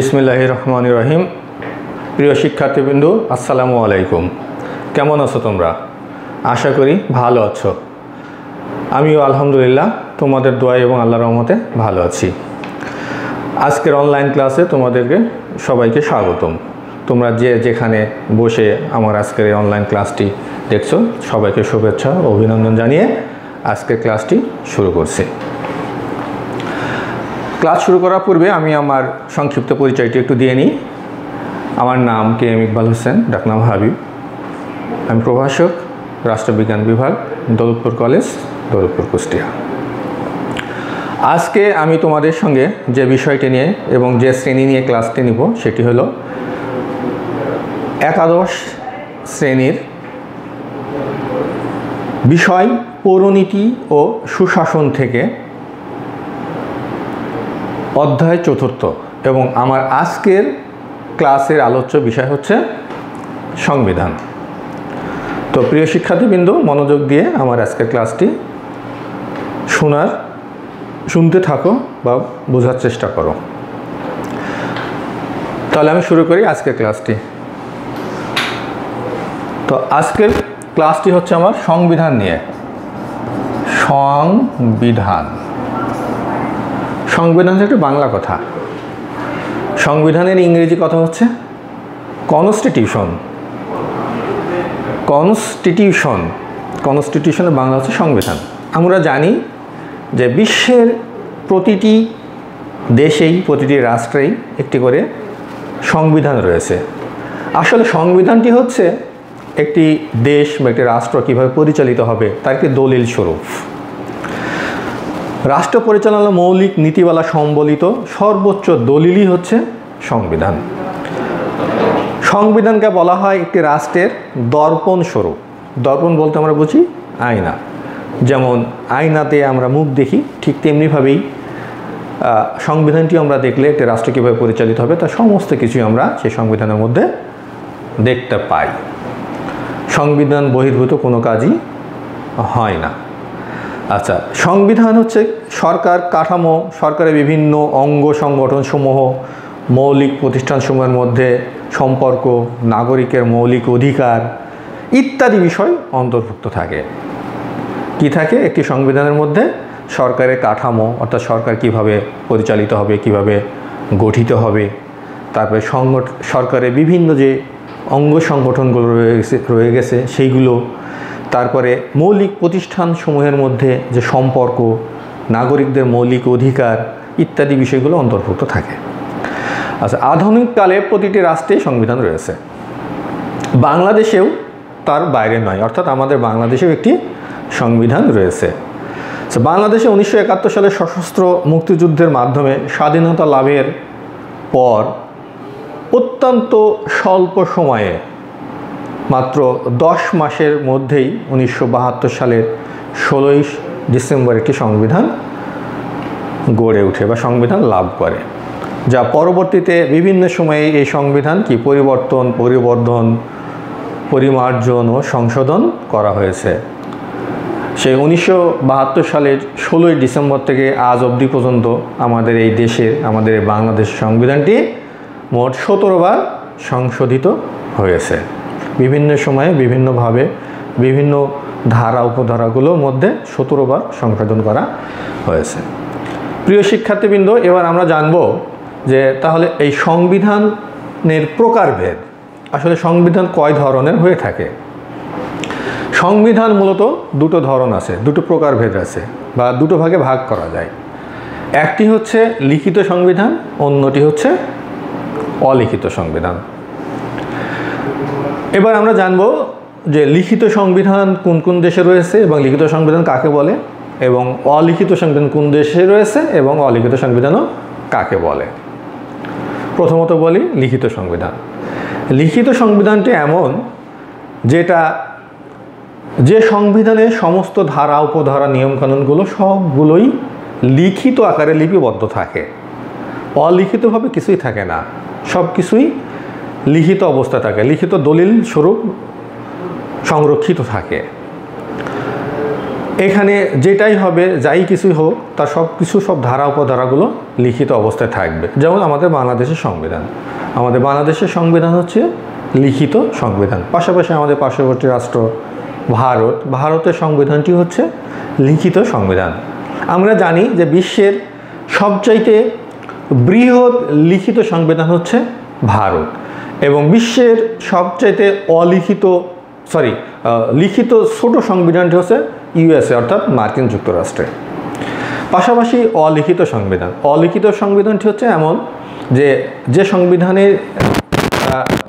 বিসমিল্লাহির রহমানির রহিম। প্রিয় শিক্ষার্থীবৃন্দ, আসসালামু আলাইকুম। কেমন আছো তোমরা? আশা করি ভালো আছো। আমিও আলহামদুলিল্লাহ তোমাদের দোয়া এবং আল্লাহর রহমতে ভালো আছি। আজকের অনলাইন ক্লাসে তোমাদেরকে সবাইকে স্বাগতম। তোমরা যে যেখানে বসে আমার আজকের এই অনলাইন ক্লাসটি দেখছো, সবাইকে শুভেচ্ছা ও অভিনন্দন জানিয়ে আজকের ক্লাসটি শুরু করছি। ক্লাস শুরু করার পূর্বে আমি আমার সংক্ষিপ্ত পরিচয়টি একটু দিয়ে নিই। আমার নাম KM ইকবাল হোসেন, ডাকনাম হাবিব। আমি প্রভাষক, রাষ্ট্রবিজ্ঞান বিভাগ, দৌলতপুর কলেজ, দৌলতপুর, কুষ্টিয়া। আজকে আমি তোমাদের সঙ্গে যে বিষয়টি নিয়ে এবং যে শ্রেণী নিয়ে ক্লাসটি নিব সেটি হলো একাদশ শ্রেণীর বিষয় পৌরনীতি ও সুশাসন থেকে অধ্যায় চতুর্থ, এবং আমার আজকের ক্লাসের আলোচ্য বিষয় হচ্ছে সংবিধান। তো প্রিয় শিক্ষার্থীবৃন্দ, মনোযোগ দিয়ে আমার আজকের ক্লাসটি শুনতে থাকো বা বোঝার চেষ্টা করো। তাহলে আমি শুরু করি আজকের ক্লাসটি। তো আজকের ক্লাসটি হচ্ছে আমার সংবিধান নিয়ে। সংবিধান একটা বাংলা কথা। সংবিধানের ইংরেজি কথা হচ্ছে কনস্টিটিউশনের বাংলা হচ্ছে সংবিধান। আমরা জানি যে বিশ্বের প্রতিটি দেশেই, প্রতিটি রাষ্ট্রেই একটি করে সংবিধান রয়েছে। আসলে সংবিধানটি হচ্ছে একটি দেশ বা একটি রাষ্ট্র কীভাবে পরিচালিত হবে তার একটি দলিল স্বরূপ। রাষ্ট্র পরিচালনার মৌলিক নীতিমালা সম্বলিত সর্বোচ্চ দলিলই হচ্ছে সংবিধান। সংবিধানকে বলা হয় একটি রাষ্ট্রের দর্পণ স্বরূপ। দর্পণ বলতে আমরা বুঝি আয়না। যেমন আয়নাতে আমরা মুখ দেখি, ঠিক তেমনিভাবেই সংবিধানটি আমরা দেখলে একটি রাষ্ট্র কীভাবে পরিচালিত হবে তার সমস্ত কিছুই আমরা সেই সংবিধানের মধ্যে দেখতে পাই। সংবিধান বহির্ভূত কোনো কাজই হয় না। আচ্ছা, সংবিধান হচ্ছে সরকার কাঠামো, সরকারের বিভিন্ন অঙ্গ সংগঠনসমূহ, মৌলিক প্রতিষ্ঠানসমূহের মধ্যে সম্পর্ক, নাগরিকের মৌলিক অধিকার ইত্যাদি বিষয় অন্তর্ভুক্ত থাকে। কি থাকে একটি সংবিধানের মধ্যে? সরকারের কাঠামো, অর্থাৎ সরকার কিভাবে পরিচালিত হবে, কিভাবে গঠিত হবে, তারপরে সরকারের বিভিন্ন যে অঙ্গ সংগঠনগুলো রয়ে গেছে সেইগুলো, তারপরে মৌলিক প্রতিষ্ঠানসমূহের মধ্যে যে সম্পর্ক, নাগরিকদের মৌলিক অধিকার ইত্যাদি বিষয়গুলো অন্তর্ভুক্ত থাকে। আচ্ছা, আধুনিককালে প্রতিটি রাষ্ট্রে সংবিধান রয়েছে। বাংলাদেশেও তার বাইরে নয়, অর্থাৎ আমাদের বাংলাদেশেও একটি সংবিধান রয়েছে। বাংলাদেশে 1971 সালে সশস্ত্র মুক্তিযুদ্ধের মাধ্যমে স্বাধীনতা লাভের পর অত্যন্ত স্বল্প সময়ে, মাত্র 10 মাসের মধ্যেই 1972 সালের 16ই ডিসেম্বর একটি সংবিধান গড়ে ওঠে বা সংবিধান লাভ করে, যা পরবর্তীতে বিভিন্ন সময়ে এই সংবিধান পরিবর্ধন, পরিমার্জন ও সংশোধন করা হয়েছে। সেই 1972 সালের 16ই ডিসেম্বর থেকে আজ অবধি পর্যন্ত আমাদের এই দেশের, আমাদের বাংলাদেশ সংবিধানটি মোট 17 বার সংশোধিত হয়েছে। বিভিন্ন সময়ে বিভিন্নভাবে বিভিন্ন ধারা উপধারাগুলোর মধ্যে 17 বার সংশোধন করা হয়েছে। প্রিয় শিক্ষার্থীবৃন্দ, এবার আমরা জানব যে তাহলে এই সংবিধানের প্রকারভেদ, আসলে সংবিধান কয় ধরনের হয়ে থাকে। সংবিধান মূলত দুটো ধরন আছে, দুটো প্রকারভেদ আছে বা দুটো ভাগে ভাগ করা যায়। একটি হচ্ছে লিখিত সংবিধান, অন্যটি হচ্ছে অলিখিত সংবিধান। এবার আমরা জানব যে লিখিত সংবিধান কোন কোন দেশে রয়েছে এবং লিখিত সংবিধান কাকে বলে, এবং অলিখিত সংবিধান কোন দেশে রয়েছে এবং অলিখিত সংবিধানও কাকে বলে। প্রথমত বলি লিখিত সংবিধান। লিখিত সংবিধানটি এমন যে সংবিধানের সমস্ত ধারা, উপধারা, নিয়মকানুনগুলো সবগুলোই লিখিত আকারে লিপিবদ্ধ থাকে। অলিখিতভাবে কিছুই থাকে না, সব কিছুই লিখিত অবস্থা থাকে, লিখিত দলিল স্বরূপ সংরক্ষিত থাকে। এখানে যেটাই হবে, যাই কিছুই হোক, তার সব ধারা উপধারাগুলো লিখিত অবস্থায় থাকবে। যেমন আমাদের বাংলাদেশের সংবিধান, আমাদের বাংলাদেশের সংবিধান হচ্ছে লিখিত সংবিধান। পাশাপাশি আমাদের পার্শ্ববর্তী রাষ্ট্র ভারতের সংবিধানটি হচ্ছে লিখিত সংবিধান। আমরা জানি যে বিশ্বের সবচাইতে বৃহৎ লিখিত সংবিধান হচ্ছে ভারত, এবং বিশ্বের সবচাইতে লিখিত ছোট সংবিধানটি হচ্ছে ইউএসএ অর্থাৎ মার্কিন যুক্তরাষ্ট্রে। পাশাপাশি অলিখিত সংবিধানটি হচ্ছে এমন যে সংবিধানের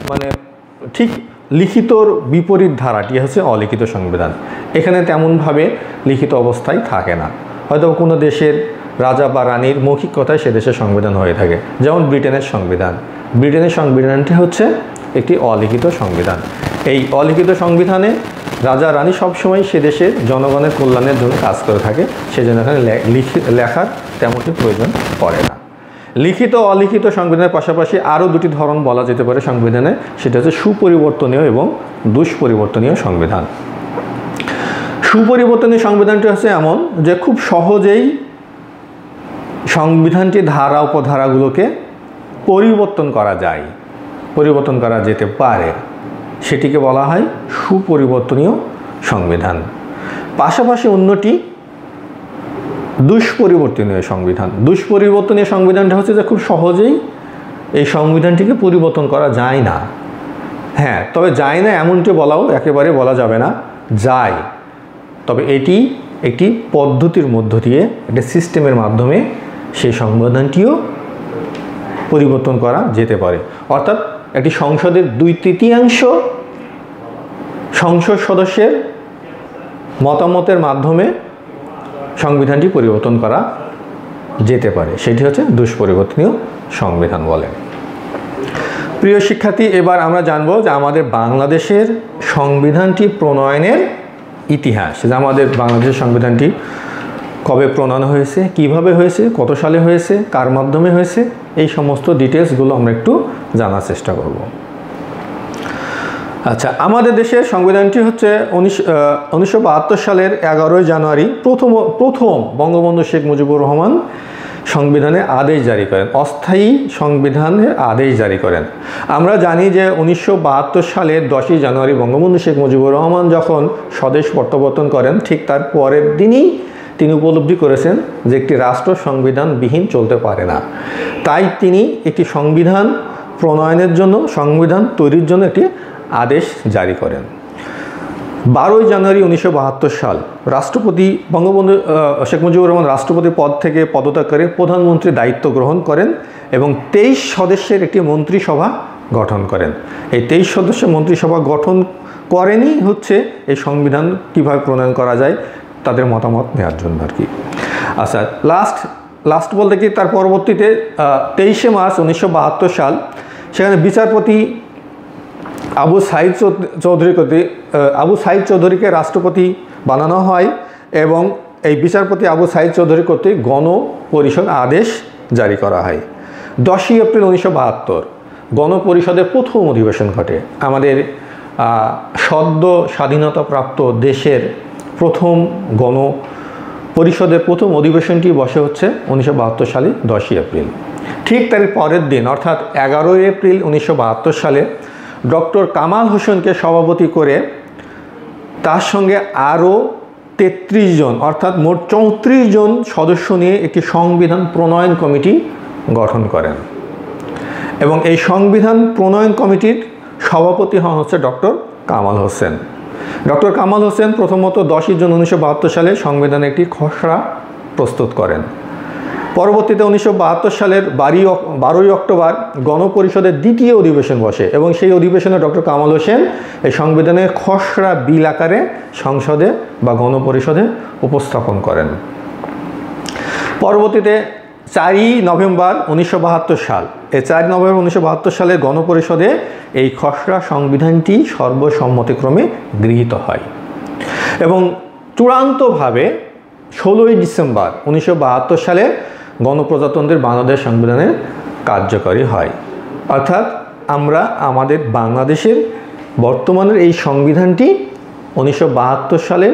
মানে ঠিক লিখিতর বিপরীত ধারাটি হচ্ছে অলিখিত সংবিধান। এখানে তেমনভাবে লিখিত অবস্থায় থাকে না, হয়তো কোনো দেশের রাজা বা রানীর মৌখিক কথায় সে দেশের সংবিধান হয়ে থাকে। যেমন ব্রিটেনের সংবিধানটি হচ্ছে একটি অলিখিত সংবিধান। এই অলিখিত সংবিধানে রাজা রানী সবসময় সে দেশের জনগণের কল্যাণের জন্য কাজ করে থাকে, সেজন্য এখানে লেখার তেমনটি প্রয়োজন পড়ে না। লিখিত অলিখিত সংবিধানের পাশাপাশি আরও দুটি ধরন বলা যেতে পারে সংবিধানে, সেটা হচ্ছে সুপরিবর্তনীয় এবং দুষ্পরিবর্তনীয় সংবিধান। সুপরিবর্তনীয় সংবিধানটি হচ্ছে এমন যে খুব সহজেই সংবিধানটির ধারা উপধারাগুলোকে পরিবর্তন করা যেতে পারে, সেটিকে বলা হয় সুপরিবর্তনীয় সংবিধান। পাশাপাশি অন্যটি দুষ্পরিবর্তনীয় সংবিধানটা হচ্ছে যে খুব সহজেই এই সংবিধানটিকে পরিবর্তন করা যায় না। হ্যাঁ, তবে যায় না এমনটি একেবারে বলা যাবে না, যায়, তবে এটি একটি পদ্ধতির মধ্য দিয়ে, একটা সিস্টেমের মাধ্যমে সেই সংবিধানটিও পরিবর্তন করা যেতে পারে। অর্থাৎ একটি সংসদের 2/3 সংসদ সদস্যের মতামতের মাধ্যমে সংবিধানটি পরিবর্তন করা যেতে পারে, সেটি হচ্ছে দুষ্পরিবর্তনীয় সংবিধান বলে। প্রিয় শিক্ষার্থী, এবার আমরা জানবো যে আমাদের বাংলাদেশের সংবিধানটি প্রণয়নের ইতিহাস, যে আমাদের বাংলাদেশের সংবিধানটি কবে প্রণয়ন হয়েছে, কিভাবে হয়েছে, কত সালে হয়েছে, কার মাধ্যমে হয়েছে, এই সমস্ত ডিটেলসগুলো আমরা একটু জানার চেষ্টা করব। আচ্ছা, আমাদের দেশের সংবিধানটি হচ্ছে 1972 সালের 11 জানুয়ারি প্রথম বঙ্গবন্ধু শেখ মুজিবুর রহমান সংবিধানে আদেশ জারি করেন, অস্থায়ী সংবিধানের আদেশ জারি করেন। আমরা জানি যে 1972 সালের 10 জানুয়ারি বঙ্গবন্ধু শেখ মুজিবুর রহমান যখন স্বদেশ প্রত্যাবর্তন করেন, ঠিক তার পরের দিনই তিনি উপলব্ধি করেছেন যে একটি রাষ্ট্র সংবিধানবিহীন চলতে পারে না। তাই তিনি একটি সংবিধান প্রণয়নের জন্য, সংবিধান তৈরির জন্য একটি আদেশ জারি করেন। 12 জানুয়ারি 1972 সাল রাষ্ট্রপতি বঙ্গবন্ধু শেখ মুজিবুর রহমান রাষ্ট্রপতি পদ থেকে পদত্যাগ করে প্রধানমন্ত্রীর দায়িত্ব গ্রহণ করেন এবং 23 সদস্যের একটি মন্ত্রিসভা গঠন করেন। এই 23 সদস্যের মন্ত্রিসভা গঠন করেনই হচ্ছে এই সংবিধান কীভাবে প্রণয়ন করা যায় তাদের মতামত নেওয়ার জন্য আর কি। আচ্ছা, লাস্ট বলতে কি তার পরবর্তীতে 23শে মার্চ 1972 সাল সেখানে বিচারপতি আবু সাইদ চৌধুরীকে রাষ্ট্রপতি বানানো হয় এবং এই বিচারপতি আবু সাইদ চৌধুরী কর্তৃক গণপরিষদ আদেশ জারি করা হয়। 10 এপ্রিল 1972 গণপরিষদের প্রথম অধিবেশন ঘটে। আমাদের সদ্য স্বাধীনতাপ্রাপ্ত দেশের প্রথম গণপরিষদের প্রথম অধিবেশনটি বসে হচ্ছে 1972 সালে 10 এপ্রিল। ঠিক তার পরের দিন অর্থাৎ 11 এপ্রিল 1972 সালে ডক্টর কামাল হোসেনকে সভাপতি করে তার সঙ্গে আরও 33 জন অর্থাৎ মোট 34 জন সদস্য নিয়ে একটি সংবিধান প্রণয়ন কমিটি গঠন করেন এবং এই সংবিধান প্রণয়ন কমিটির সভাপতি হন হচ্ছে ডক্টর কামাল হোসেন। ডক্টর কামাল হোসেন প্রথমত 10 জুন 1972 সালে সংবিধানের একটি খসড়া প্রস্তুত করেন। পরবর্তীতে 1972 সালের 12 অক্টোবর গণপরিষদের দ্বিতীয় অধিবেশন বসে এবং সেই অধিবেশনে ডক্টর কামাল হোসেন এই সংবিধানের খসড়া বিল আকারে সংসদে বা গণপরিষদে উপস্থাপন করেন। পরবর্তীতে 4 নভেম্বর 1972 সাল, এই 4 নভেম্বর 1972 সালের গণপরিষদে এই খসড়া সংবিধানটি সর্বসম্মতিক্রমে গৃহীত হয় এবং চূড়ান্তভাবে 16 ডিসেম্বর 1972 সালে গণপ্রজাতন্ত্রের বাংলাদেশ সংবিধানে কার্যকরী হয়। অর্থাৎ আমরা আমাদের বাংলাদেশের বর্তমানের এই সংবিধানটি 1972 সালে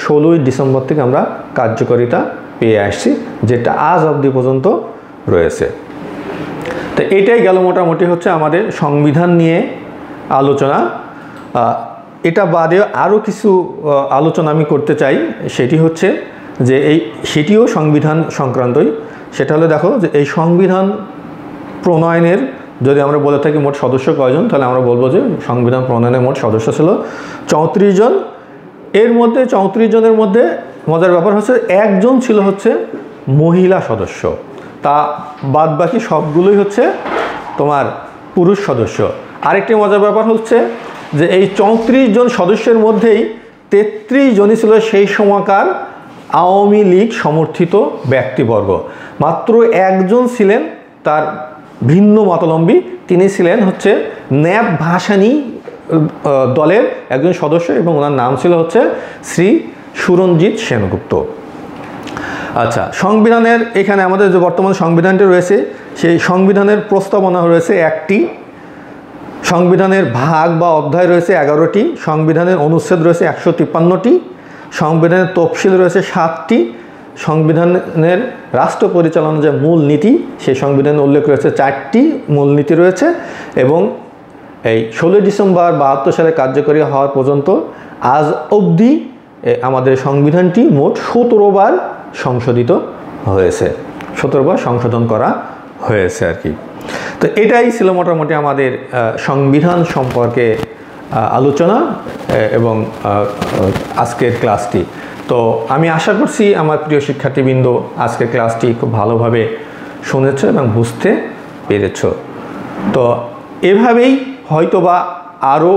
16ই ডিসেম্বর থেকে আমরা কার্যকারিতা পেয়ে আসছি, যেটা আজ অবধি পর্যন্ত রয়েছে। তো এটাই গেল মোটামুটি হচ্ছে আমাদের সংবিধান নিয়ে আলোচনা। এটা বাদেও আরও কিছু আলোচনা আমি করতে চাই, সেটি হচ্ছে যে সেটিও সংবিধান সংক্রান্তই। সেটা হলো দেখো যে এই সংবিধান প্রণয়নের যদি আমরা বলে থাকি মোট সদস্য কয়জন, তাহলে আমরা বলবো যে সংবিধান প্রণয়নের মোট সদস্য ছিল 34 জন। এর মধ্যে 34 জনের মধ্যে মজার ব্যাপার হচ্ছে একজন ছিল হচ্ছে মহিলা সদস্য, তা বাদ বাকি সবগুলোই হচ্ছে তোমার পুরুষ সদস্য। আরেকটি মজার ব্যাপার হচ্ছে যে এই 34 জন সদস্যের মধ্যেই 33 জনই ছিল সেই সময়কার আওয়ামী লীগ সমর্থিত ব্যক্তিবর্গ। মাত্র একজন ছিলেন তার ভিন্ন মতাবলম্বী, তিনি ছিলেন হচ্ছে ন্যাপ ভাসানী দলের একজন সদস্য এবং ওনার নাম ছিল হচ্ছে শ্রী সুরঞ্জিত সেনগুপ্ত। আচ্ছা, সংবিধানের এখানে আমাদের যে বর্তমান সংবিধানটি রয়েছে সেই সংবিধানের প্রস্তাবনা রয়েছে একটি, সংবিধানের ভাগ বা অধ্যায় রয়েছে 11টি, সংবিধানের অনুচ্ছেদ রয়েছে 153টি, সংবিধানের তফসিল রয়েছে 7টি, সংবিধানের রাষ্ট্র পরিচালনার যে মূল নীতি সেই সংবিধানে উল্লেখ রয়েছে 4টি মূলনীতি রয়েছে, এবং এই 16 ডিসেম্বর 72 সালে কার্যকরী হওয়ার পর্যন্ত আজ অবধি আমাদের সংবিধানটি মোট 17 বার সংশোধিত হয়েছে, 17 বার সংশোধন করা হয়েছে আর কি। তো এটাই ছিল মোটামুটি আমাদের সংবিধান সম্পর্কে আলোচনা এবং আজকের ক্লাসটি। তো আমি আশা করছি আমার প্রিয় শিক্ষার্থীবৃন্দ আজকের ক্লাসটি খুব ভালোভাবে শুনেছ এবং বুঝতে পেরেছ। তো এভাবেই হয়তোবা আরও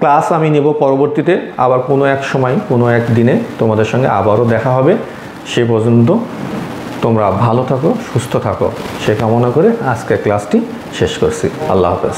ক্লাস আমি নেব পরবর্তীতে, আবার কোনো এক সময় কোনো এক দিনে তোমাদের সঙ্গে আবারও দেখা হবে। সে পর্যন্ত তোমরা ভালো থাকো, সুস্থ থাকো, সে কামনা করে আজকের ক্লাসটি শেষ করছি। আল্লাহ হাফেজ।